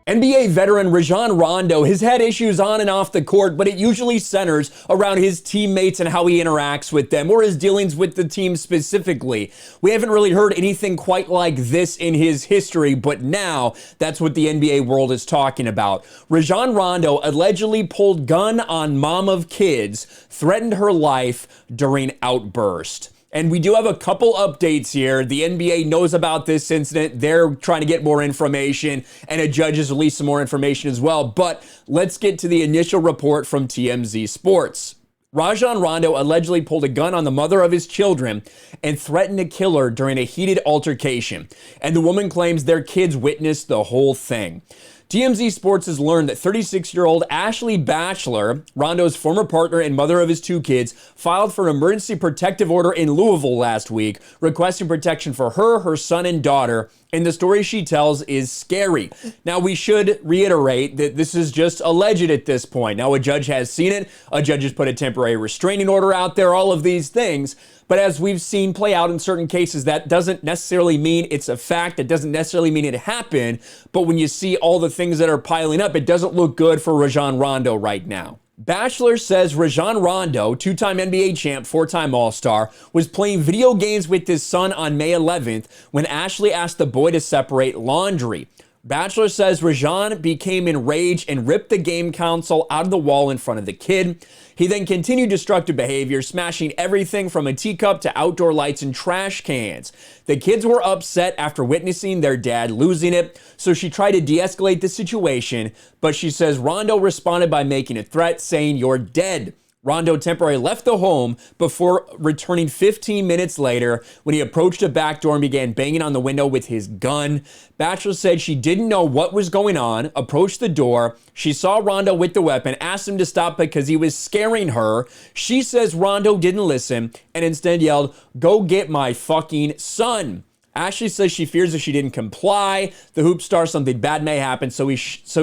NBA veteran Rajon Rondo has had issues on and off the court, but it usually centers around his teammates and how he interacts with them, or his dealings with the team specifically. We haven't really heard anything quite like this in his history, but now that's what the NBA world is talking about. Rajon Rondo allegedly pulled gun on mom of kids, threatened her life during outburst. And we do have a couple updates here. The NBA knows about this incident. They're trying to get more information, and a judge has released some more information as well. But let's get to the initial report from TMZ Sports. Rajon Rondo allegedly pulled a gun on the mother of his children and threatened to kill her during a heated altercation. And the woman claims their kids witnessed the whole thing. TMZ Sports has learned that 36-year-old Ashley Batchelor, Rondo's former partner and mother of his two kids, filed for an emergency protective order in Louisville last week, requesting protection for her, her son, and daughter. And the story she tells is scary. Now, we should reiterate that this is just alleged at this point. Now, a judge has seen it. A judge has put a temporary restraining order out there, all of these things. But as we've seen play out in certain cases, that doesn't necessarily mean it's a fact. It doesn't necessarily mean it happened. But when you see all the things that are piling up, it doesn't look good for Rajon Rondo right now. Batchelor says Rajon Rondo, two-time NBA champ, four-time All-Star, was playing video games with his son on May 11th when Ashley asked the boy to separate laundry. Batchelor says Rajon became enraged and ripped the game console out of the wall in front of the kid. He then continued destructive behavior, smashing everything from a teacup to outdoor lights and trash cans. The kids were upset after witnessing their dad losing it, so she tried to de-escalate the situation, but she says Rondo responded by making a threat, saying, "You're dead." Rondo temporarily left the home before returning 15 minutes later when he approached a back door and began banging on the window with his gun. Batchelor said she didn't know what was going on, approached the door. She saw Rondo with the weapon, asked him to stop because he was scaring her. She says Rondo didn't listen and instead yelled, "Go get my fucking son." Ashley says she fears if she didn't comply, the hoop star, something bad may happen, so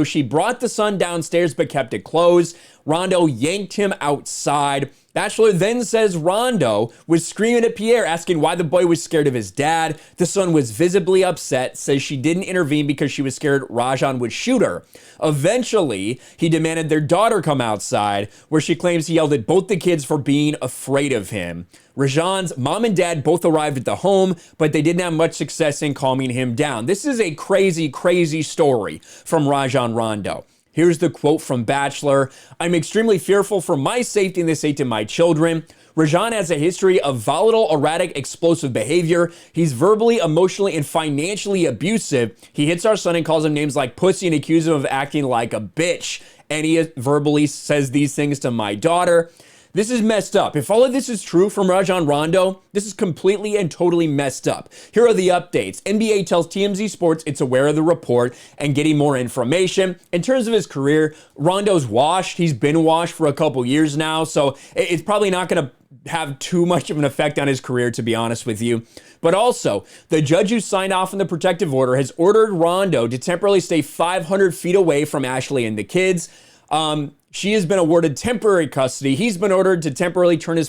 she brought the son downstairs but kept it closed. Rondo yanked him outside. Batchelor then says Rondo was screaming at Pierre, asking why the boy was scared of his dad. The son was visibly upset, says she didn't intervene because she was scared Rajon would shoot her. Eventually, he demanded their daughter come outside, where she claims he yelled at both the kids for being afraid of him. Rajon's mom and dad both arrived at the home, but they didn't have much success in calming him down. This is a crazy, crazy story from Rajon Rondo. Here's the quote from Batchelor. "I'm extremely fearful for my safety and the safety of my children. Rajon has a history of volatile, erratic, explosive behavior. He's verbally, emotionally, and financially abusive. He hits our son and calls him names like pussy and accuses him of acting like a bitch. And he verbally says these things to my daughter." This is messed up. If all of this is true from Rajon Rondo, this is completely and totally messed up. Here are the updates. NBA tells TMZ Sports it's aware of the report and getting more information. In terms of his career, Rondo's washed. He's been washed for a couple years now, so it's probably not going to have too much of an effect on his career, to be honest with you. But also, the judge who signed off on the protective order has ordered Rondo to temporarily stay 500 feet away from Ashley and the kids. She has been awarded temporary custody. He's been ordered to temporarily turn his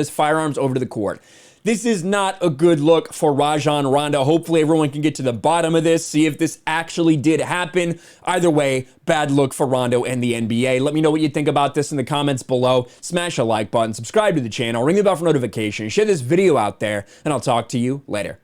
firearms over to the court. This is not a good look for Rajon Rondo. Hopefully everyone can get to the bottom of this, see if this actually did happen. Either way, bad look for Rondo and the NBA. Let me know what you think about this in the comments below. Smash a like button, subscribe to the channel, ring the bell for notifications, share this video out there, and I'll talk to you later.